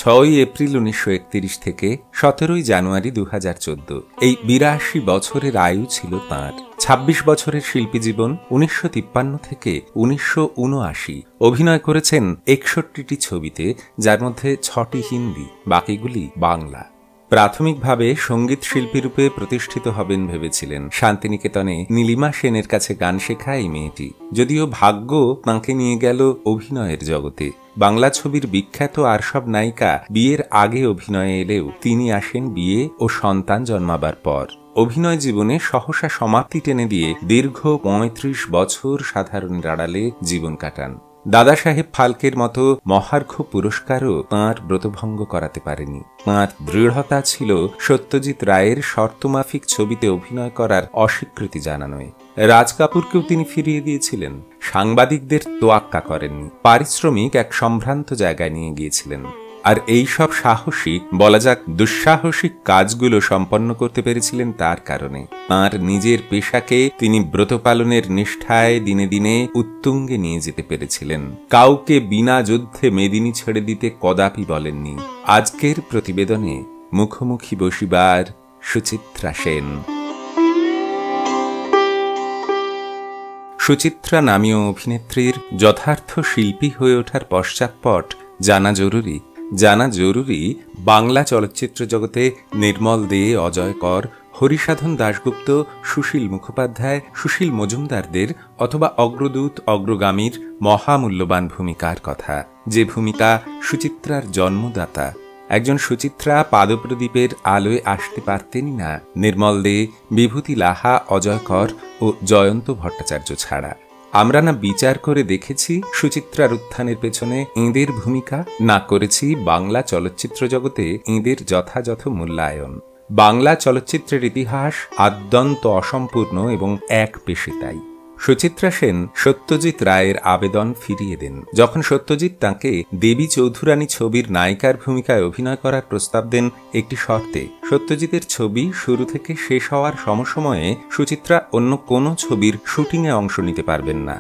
6 April 1931 থেকে 17 জানুয়ারি 2014 এই 82 বছরের আয়ু ছিল তাঁর। 26 বছরের শিল্পী জীবন। 1953 থেকে 1979 অভিনয় করেছেন 61টি ছবিতে, যার মধ্যে 6টি হিন্দি, বাকিগুলি বাংলা। প্রাথমিকভাবে সঙ্গীত শিল্পী রূপে প্রতিষ্ঠিত হবেন ভেবেছিলেন। শান্তিনিকেতনে নীলিমা সেনের কাছে গান শেখা এই মেয়েটি, যদিও ভাগ্য তাঁকে নিয়ে গেল অভিনয়ের জগতে। বাংলা ছবির বিখ্যাত আর সব নায়িকা বিয়ের আগে অভিনয়ে এলেও তিনি আসেন বিয়ে ও সন্তান জন্মাবার পর। অভিনয় জীবনে সহসা সমাপ্তি টেনে দিয়ে দীর্ঘ 35 বছর সাধারণের আড়ালে জীবন কাটান। দাদা সাহেব ফালকের মতো মহার্ঘ পুরস্কারও তাঁর ব্রতভঙ্গ করাতে পারেনি। তাঁর দৃঢ়তা ছিল সত্যজিৎ রায়ের শর্তমাফিক ছবিতে অভিনয় করার অস্বীকৃতি জানানোয়। রাজ কাপুরকেও তিনি ফিরিয়ে দিয়েছিলেন। সাংবাদিকদের তোয়াক্কা করেননি। পারিশ্রমিক এক সম্ভ্রান্ত জায়গায় নিয়ে গিয়েছিলেন। আর এই সব সাহসিক, বলা যাক দুঃসাহসিক কাজগুলো সম্পন্ন করতে পেরেছিলেন তার কারণে। তাঁর নিজের পেশাকে তিনি ব্রত পালনের নিষ্ঠায় দিনে দিনে উত্তুঙ্গে নিয়ে যেতে পেরেছিলেন। কাউকে বিনা যুদ্ধে মেদিনী ছেড়ে দিতে কদাপি বলেননি। আজকের প্রতিবেদনে মুখোমুখি বসিবার সুচিত্রা সেন। সুচিত্রা নামীয় অভিনেত্রীর যথার্থ শিল্পী হয়ে ওঠার পশ্চাৎপট জানা জরুরি বাংলা চলচ্চিত্র জগতে নির্মল দে, অজয় কর, হরিসাধন দাশগুপ্ত, সুশীল মুখোপাধ্যায়, সুশীল মজুমদারদের অথবা অগ্রদূত অগ্রগামীর মহামূল্যবান ভূমিকার কথা, যে ভূমিকা সুচিত্রার জন্মদাতা। একজন সুচিত্রা পাদপ্রদীপের আলোয় আসতে পারতেনই না নির্মল দে, বিভূতি লাহা, অজয় কর ও জয়ন্ত ভট্টাচার্য ছাড়া। আমরা না বিচার করে দেখেছি সুচিত্রার উত্থানের পেছনে এঁদের ভূমিকা, না করেছি বাংলা চলচ্চিত্র জগতে এঁদের যথাযথ মূল্যায়ন। বাংলা চলচ্চিত্রের ইতিহাস আদ্যন্ত অসম্পূর্ণ এবং এক পেশিতাই। সুচিত্রা সেন সত্যজিৎ রায়ের আবেদন ফিরিয়ে দেন। যখন সত্যজিৎ তাঁকে দেবী চৌধুরানী ছবির নায়িকার ভূমিকায় অভিনয় করার প্রস্তাব দেন একটি শর্তে, সত্যজিতের ছবি শুরু থেকে শেষ হওয়ার সমসময়ে সুচিত্রা অন্য কোনো ছবির শুটিংয়ে অংশ নিতে পারবেন না।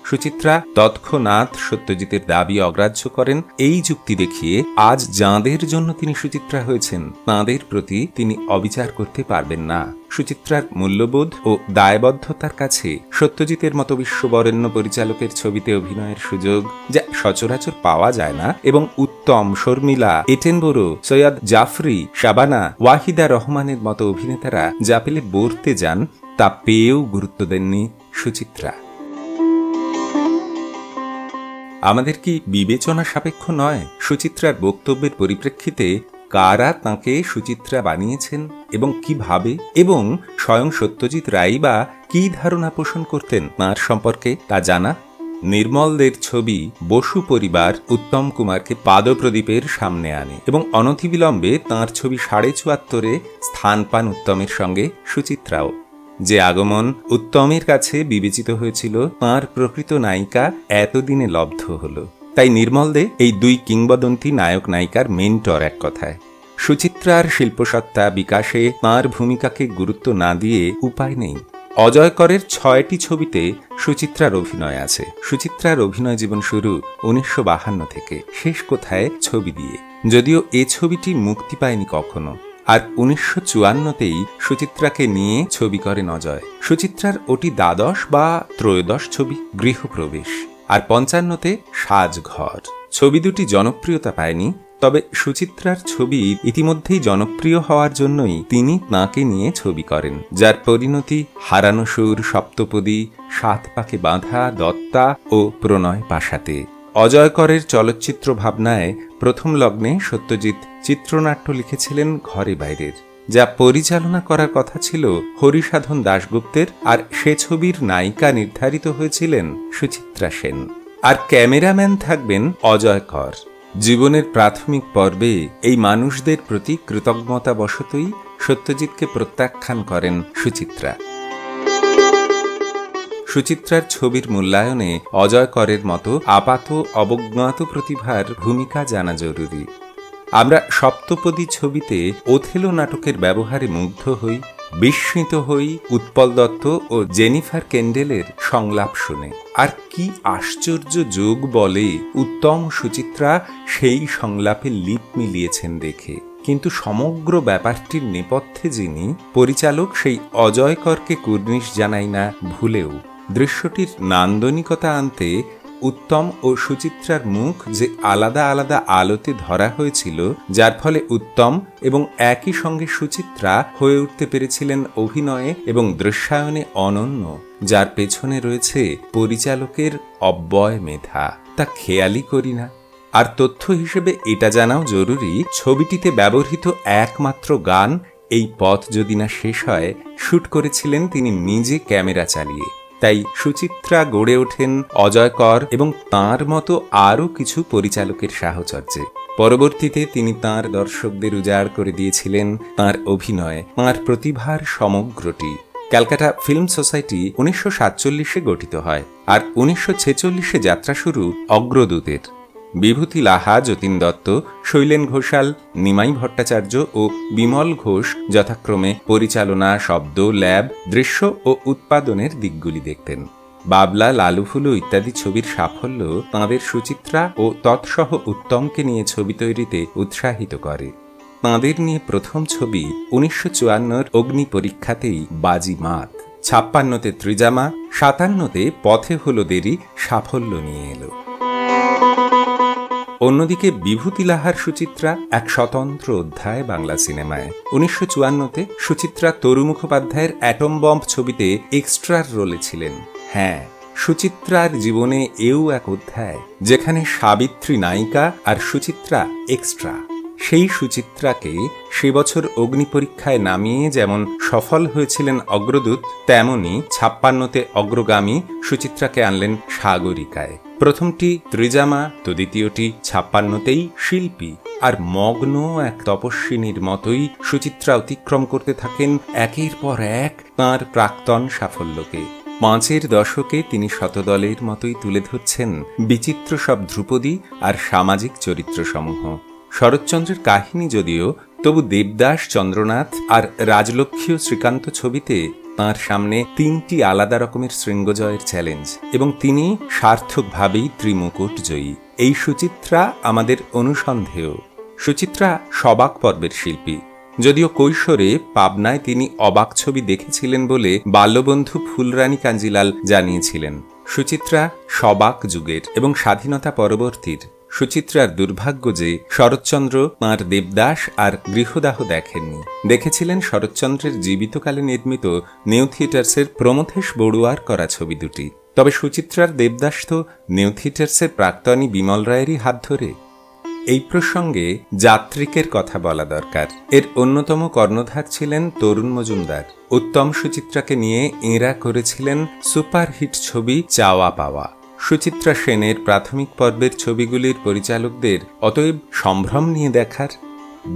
সুচিত্রা তৎক্ষণাৎ সত্যজিতের দাবি অগ্রাহ্য করেন, এই যুক্তি দেখিয়ে আজ যাঁদের জন্য তিনি সুচিত্রা হয়েছেন তাঁদের প্রতি তিনি অবিচার করতে পারবেন না। সুচিত্রার মূল্যবোধ ও দায়বদ্ধতার কাছে সত্যজিতের মতো বিশ্ববরেণ্য পরিচালকের ছবিতে অভিনয়ের সুযোগ, যা সচরাচর পাওয়া যায় না, এবং উত্তম, শর্মিলা, এটেনবোরো, সৈয়দ জাফরি, শাবানা, ওয়াহিদা রহমানের মতো অভিনেতারা যা পেলে বর্তে যান, তা পেয়েও গুরুত্ব দেননি সুচিত্রা। আমাদের কি বিবেচনা সাপেক্ষ নয় সুচিত্রার বক্তব্যের পরিপ্রেক্ষিতে কারা তাঁকে সুচিত্রা বানিয়েছেন এবং কিভাবে, এবং স্বয়ং সত্যজিৎ রায় বা কি ধারণা পোষণ করতেন তাঁর সম্পর্কে, তা জানা? নির্মলদের ছবি বসু পরিবার উত্তম কুমারকে পাদপ্রদীপের সামনে আনে এবং অনতিবিলম্বে তাঁর ছবি ৭৪.৫ স্থান পান উত্তমের সঙ্গে সুচিত্রাও। যে আগমন উত্তমের কাছে বিবেচিত হয়েছিল তাঁর প্রকৃত নায়িকা এতদিনে লব্ধ হল। তাই নির্মল দে এই দুই কিংবদন্তি নায়ক নায়িকার মেন্টর এক কথায়। সুচিত্রার শিল্পসত্তা বিকাশে তাঁর ভূমিকাকে গুরুত্ব না দিয়ে উপায় নেই। অজয় করের 6টি ছবিতে সুচিত্রার অভিনয় আছে। সুচিত্রার অভিনয় জীবন শুরু 1952 থেকে, শেষ কোথায় ছবি দিয়ে, যদিও এ ছবিটি মুক্তি পায়নি কখনো। আর 1954তেই সুচিত্রাকে নিয়ে ছবি করেন অজয়। সুচিত্রার ওটি দ্বাদশ বা ত্রয়োদশ ছবি, গৃহপ্রবেশ। আর 55তে সাজঘর। ছবি দুটি জনপ্রিয়তা পায়নি, তবে সুচিত্রার ছবি ইতিমধ্যেই জনপ্রিয় হওয়ার জন্যই তিনি তাঁকে নিয়ে ছবি করেন, যার পরিণতি হারানো সুর, সপ্তপদী, 7 পাকে বাঁধা, দত্তা ও প্রণয় পাশাতে। অজয় করের চলচ্চিত্র ভাবনায় প্রথম লগ্নে সত্যজিৎ চিত্রনাট্য লিখেছিলেন ঘরে বাইরের, যা পরিচালনা করার কথা ছিল হরিসাধন দাশগুপ্তের, আর সে ছবির নায়িকা নির্ধারিত হয়েছিলেন সুচিত্রা সেন, আর ক্যামেরাম্যান থাকবেন অজয় কর। জীবনের প্রাথমিক পর্বে এই মানুষদের প্রতি কৃতজ্ঞতাবশতই সত্যজিৎকে প্রত্যাখ্যান করেন সুচিত্রা। সুচিত্রার ছবির মূল্যায়নে অজয় করের মতো আপাত অবজ্ঞাত প্রতিভার ভূমিকা জানা জরুরি। আমরা সপ্তপদী ছবিতে ওথেলো নাটকের ব্যবহারে মুগ্ধ হই, বিস্মিত হই উৎপল দত্ত ও জেনিফার কেন্ডেলের সংলাপ শুনে। আর কি আশ্চর্য যোগ বলে উত্তম সুচিত্রা সেই সংলাপে লিপ মিলিয়েছেন দেখে। কিন্তু সমগ্র ব্যাপারটির নেপথ্যে যিনি পরিচালক, সেই অজয়করকে কুর্নিশ জানাই না ভুলেও। দৃশ্যটির নান্দনিকতা আনতে উত্তম ও সুচিত্রার মুখ যে আলাদা আলাদা আলোতে ধরা হয়েছিল, যার ফলে উত্তম এবং একই সঙ্গে সুচিত্রা হয়ে উঠতে পেরেছিলেন অভিনয়ে এবং দৃশ্যায়নে অনন্য, যার পেছনে রয়েছে পরিচালকের অব্যয় মেধা, তা খেয়ালই করি না। আর তথ্য হিসেবে এটা জানাও জরুরি, ছবিটিতে ব্যবহৃত একমাত্র গান এই পথ যদি না শেষ হয় শুট করেছিলেন তিনি নিজে ক্যামেরা চালিয়ে। তাই সুচিত্রা গড়ে ওঠেন অজয়কর এবং তাঁর মতো আরও কিছু পরিচালকের সাহচর্যে। পরবর্তীতে তিনি তাঁর দর্শকদের উজাড় করে দিয়েছিলেন তাঁর অভিনয়, তাঁর প্রতিভার সমগ্রটি। ক্যালকাটা ফিল্ম সোসাইটি 1947-এ গঠিত হয়, আর 1946-এ যাত্রা শুরু অগ্রদূতের। বিভূতি লাহা, যতীন দত্ত, শৈলেন ঘোষাল, নিমাই ভট্টাচার্য ও বিমল ঘোষ যথাক্রমে পরিচালনা, শব্দ, ল্যাব, দৃশ্য ও উৎপাদনের দিকগুলি দেখতেন। বাবলা, লালুফুলু ইত্যাদি ছবির সাফল্য তাঁদের সুচিত্রা ও তৎসহ উত্তমকে নিয়ে ছবি তৈরিতে উৎসাহিত করে। তাঁদের নিয়ে প্রথম ছবি 1954-র অগ্নি পরীক্ষাতেই বাজিমাত, 56-তে ত্রিজামা, 57-তে পথে হলো দেরি সাফল্য নিয়ে এলো। অন্যদিকে বিভূতি লাহার সুচিত্রা এক স্বতন্ত্র অধ্যায় বাংলা সিনেমায়। 1954-তে সুচিত্রা তরু মুখোপাধ্যায়ের অ্যাটম বম্ব ছবিতে এক্সট্রার রোলে ছিলেন। হ্যাঁ, সুচিত্রার জীবনে এও এক অধ্যায় যেখানে সাবিত্রী নায়িকা আর সুচিত্রা এক্সট্রা। সেই সুচিত্রাকে সে বছর অগ্নি পরীক্ষায় নামিয়ে যেমন সফল হয়েছিলেন অগ্রদূত, তেমনি 56-তে অগ্রগামী সুচিত্রাকে আনলেন সাগরিকায়। প্রথমটি ত্রিজামা, তো দ্বিতীয়টি 56-তেই শিল্পী। আর মগ্ন এক তপস্বিনীর মতোই সুচিত্রা অতিক্রম করতে থাকেন একের পর এক তাঁর প্রাক্তন সাফল্যকে। 5-এর দশকে তিনি শতদলের মতোই তুলে ধরছেন বিচিত্র সব ধ্রুপদী আর সামাজিক চরিত্রসমূহ। শরৎচন্দ্রের কাহিনী যদিও, তবু দেবদাস, চন্দ্রনাথ আর রাজলক্ষ্মী ও শ্রীকান্ত ছবিতে তাঁর সামনে 3টি আলাদা রকমের শৃঙ্গজয়ের চ্যালেঞ্জ, এবং তিনি সার্থকভাবেই ত্রিমুকুট জয়ী। এই সুচিত্রা আমাদের অনুসন্ধেয়। সুচিত্রা সবাক পর্বের শিল্পী। যদিও কৈশোরে পাবনায় তিনি অবাক ছবি দেখেছিলেন বলে বাল্যবন্ধু ফুলরানী কাঞ্জিলাল জানিয়েছিলেন। সুচিত্রা সবাক যুগের এবং স্বাধীনতা পরবর্তীর। সুচিত্রার দুর্ভাগ্য যে শরৎচন্দ্র তাঁর দেবদাস আর গৃহদাহ দেখেননি। দেখেছিলেন শরৎচন্দ্রের জীবিতকালে নির্মিত নিউ থিয়েটার্সের প্রমথেশ বড়ুয়ার করা ছবি দুটি। তবে সুচিত্রার দেবদাস তো নিউ থিয়েটার্সের প্রাক্তনী বিমল রায়েরই হাত ধরে। এই প্রসঙ্গে যাত্রিকের কথা বলা দরকার। এর অন্যতম কর্ণধার ছিলেন তরুণ মজুমদার। উত্তম সুচিত্রাকে নিয়ে এঁরা করেছিলেন সুপারহিট ছবি চাওয়া পাওয়া। সুচিত্রা সেনের প্রাথমিক পর্বের ছবিগুলির পরিচালকদের অতএব সম্ভ্রম নিয়ে দেখার।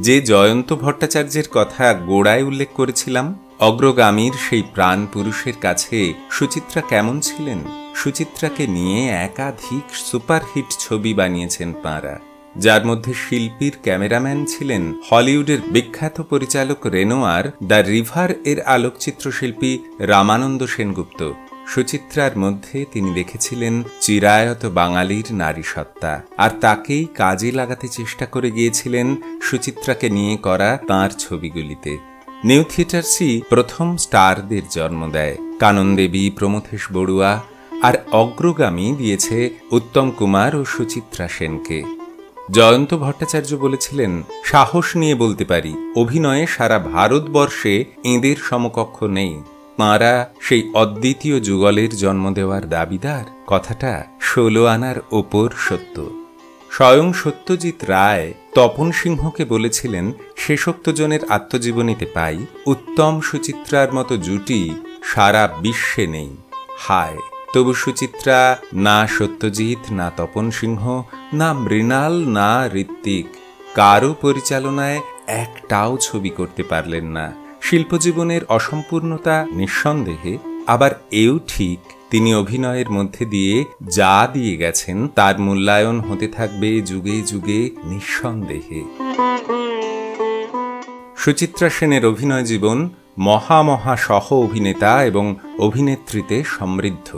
যে জয়ন্ত ভট্টাচার্যের কথা গোড়ায় উল্লেখ করেছিলাম, অগ্রগামীর সেই প্রাণ পুরুষের কাছে সুচিত্রা কেমন ছিলেন? সুচিত্রাকে নিয়ে একাধিক সুপারহিট ছবি বানিয়েছেন তাঁরা, যার মধ্যে শিল্পীর ক্যামেরাম্যান ছিলেন হলিউডের বিখ্যাত পরিচালক রেনোয়ার, দ্য রিভার এর আলোকচিত্র শিল্পী রামানন্দ সেনগুপ্ত। সুচিত্রার মধ্যে তিনি দেখেছিলেন চিরায়ত বাঙালির নারী সত্তা, আর তাকেই কাজে লাগাতে চেষ্টা করে গিয়েছিলেন সুচিত্রাকে নিয়ে করা তাঁর ছবিগুলিতে। নিউ থিয়েটার্সই প্রথম স্টারদের জন্ম দেয়। কানন দেবী, প্রমথেশ বড়ুয়া আর অগ্রগামী দিয়েছে উত্তম কুমার ও সুচিত্রা সেনকে। জয়ন্ত ভট্টাচার্য বলেছিলেন, সাহস নিয়ে বলতে পারি অভিনয়ে সারা ভারতবর্ষে এঁদের সমকক্ষ নেই। তাঁরা সেই অদ্বিতীয় যুগলের জন্ম দেওয়ার দাবিদার। কথাটা 16 আনার ওপর সত্য। স্বয়ং সত্যজিৎ রায় তপন সিংহকে বলেছিলেন, শেষোক্তজনের আত্মজীবনীতে পাই উত্তম সুচিত্রার মতো জুটি সারা বিশ্বে নেই। হায়, তবু সুচিত্রা না সত্যজিৎ, না তপন সিংহ, না মৃণাল, না ঋত্বিক কারো পরিচালনায় একটাও ছবি করতে পারলেন না। শিল্পজীবনের অসম্পূর্ণতা নিঃসন্দেহে, আবার এও ঠিক তিনি অভিনয়ের মধ্যে দিয়ে যা দিয়ে গেছেন তার মূল্যায়ন হতে থাকবে যুগে যুগে নিঃসন্দেহে। সুচিত্রা সেনের অভিনয় জীবন মহা সহ অভিনেতা এবং অভিনেত্রীতে সমৃদ্ধ।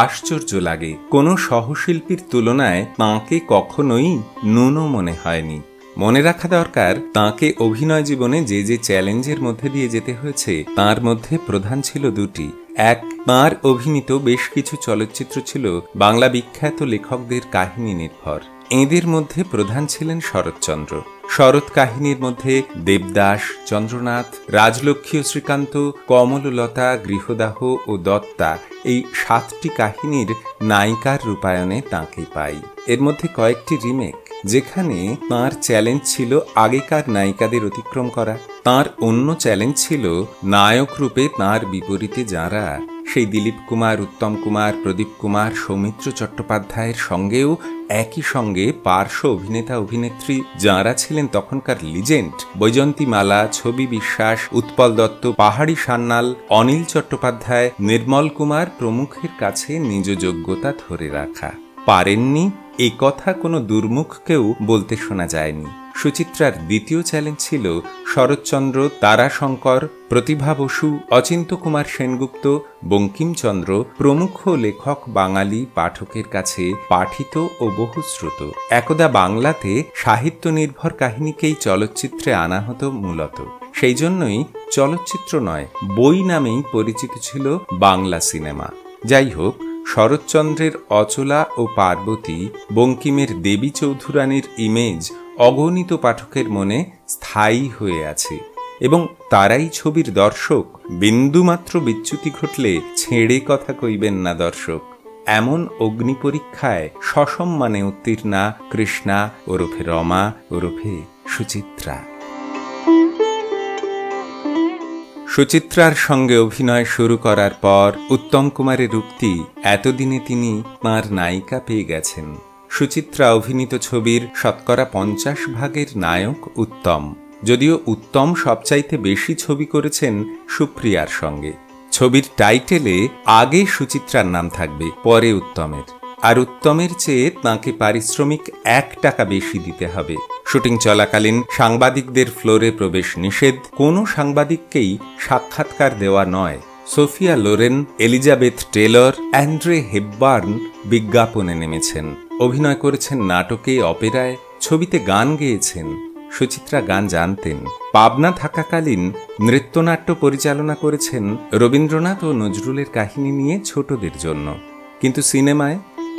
আশ্চর্য লাগে, কোনো সহশিল্পীর তুলনায় তাঁকে কখনোই ন্যূন মনে হয়নি। মনে রাখা দরকার, তাঁকে অভিনয় জীবনে যে যে চ্যালেঞ্জের মধ্যে দিয়ে যেতে হয়েছে তার মধ্যে প্রধান ছিল দুটি। এক, তাঁর অভিনীত বেশ কিছু চলচ্চিত্র ছিল বাংলা বিখ্যাত লেখকদের কাহিনী নির্ভর। এঁদের মধ্যে প্রধান ছিলেন শরৎচন্দ্র। শরৎ কাহিনীর মধ্যে দেবদাস, চন্দ্রনাথ, রাজলক্ষ্মী ও শ্রীকান্ত, কমললতা, গৃহদাহ ও দত্তা, এই 7টি কাহিনীর নায়িকার রূপায়ণে তাঁকে পাই। এর মধ্যে কয়েকটি রিমেক, যেখানে তাঁর চ্যালেঞ্জ ছিল আগেকার নায়িকাদের অতিক্রম করা। তাঁর অন্য চ্যালেঞ্জ ছিল নায়ক রূপে তাঁর বিপরীতে যাঁরা, সেই দিলীপ কুমার, উত্তম কুমার, প্রদীপ কুমার, সৌমিত্র চট্টোপাধ্যায়ের সঙ্গেও একই সঙ্গে পার্শ্ব অভিনেতা অভিনেত্রী যাঁরা ছিলেন তখনকার লিজেন্ড, বৈজন্তী মালা, ছবি বিশ্বাস, উৎপল দত্ত, পাহাড়ি সান্যাল, অনিল চট্টোপাধ্যায়, নির্মল কুমার প্রমুখের কাছে নিজ যোগ্যতা ধরে রাখা পারেননি, এ কথা কোনো দুর্মুখকেও বলতে শোনা যায়নি। সুচিত্রার দ্বিতীয় চ্যালেঞ্জ ছিল শরৎচন্দ্র, তারাশঙ্কর, প্রতিভা বসু, অচিন্ত্য কুমার সেনগুপ্ত, বঙ্কিমচন্দ্র প্রমুখ লেখক বাঙালি পাঠকের কাছে পাঠিত ও বহুশ্রুত। একদা বাংলাতে সাহিত্য নির্ভর কাহিনীকেই চলচ্চিত্রে আনা হতো মূলত। সেই জন্যই চলচ্চিত্র নয়, বই নামেই পরিচিত ছিল বাংলা সিনেমা। যাই হোক, শরৎচন্দ্রের অচলা ও পার্বতী, বঙ্কিমের দেবী চৌধুরানীর ইমেজ অগণিত পাঠকের মনে স্থায়ী হয়ে আছে এবং তারাই ছবির দর্শক। বিন্দুমাত্র বিচ্যুতি ঘটলে ছেড়ে কথা কইবেন না দর্শক। এমন অগ্নি পরীক্ষায় সসম্মানে উত্তীর্ণা কৃষ্ণা ওরফে রমা ওরফে সুচিত্রা। সুচিত্রার সঙ্গে অভিনয় শুরু করার পর উত্তম কুমারের উক্তি, এতদিনে তিনি তাঁর নায়িকা পেয়ে গেছেন। সুচিত্রা অভিনীত ছবির 50% নায়ক উত্তম, যদিও উত্তম সবচাইতে বেশি ছবি করেছেন সুপ্রিয়ার সঙ্গে। ছবির টাইটেলে আগে সুচিত্রার নাম থাকবে, পরে উত্তমের। আর উত্তমের চেয়ে তাঁকে পারিশ্রমিক 1 টাকা বেশি দিতে হবে। শুটিং চলাকালীন সাংবাদিকদের ফ্লোরে প্রবেশ নিষেধ, কোনো সাংবাদিককেই সাক্ষাৎকার দেওয়া নয়। Sophia Loren, Elizabeth Taylor, Audrey Hepburn বিজ্ঞাপনে নেমেছেন, অভিনয় করেছেন নাটকে, অপেরায়, ছবিতে গান গেয়েছেন। সুচিত্রা গান জানতেন। পাবনা থাকাকালীন নৃত্যনাট্য পরিচালনা করেছেন রবীন্দ্রনাথ ও নজরুলের কাহিনী নিয়ে ছোটদের জন্য। কিন্তু সিনেমায়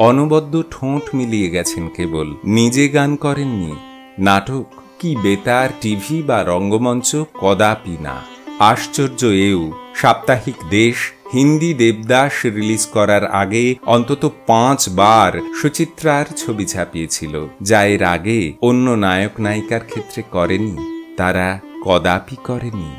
অনবদ্য ঠোঁট মিলিয়ে গেছেন কেবল, নিজে গান করেননি। নাটক কি বেতার, টিভি বা রঙ্গমঞ্চ কদাপি না। আশ্চর্য এও, সাপ্তাহিক দেশ হিন্দি দেবদাস রিলিজ করার আগে অন্তত 5 বার সুচিত্রার ছবি ছাপিয়েছিল, যা এর আগে অন্য নায়ক নায়িকার ক্ষেত্রে করেনি, তারা কদাপি করেনি।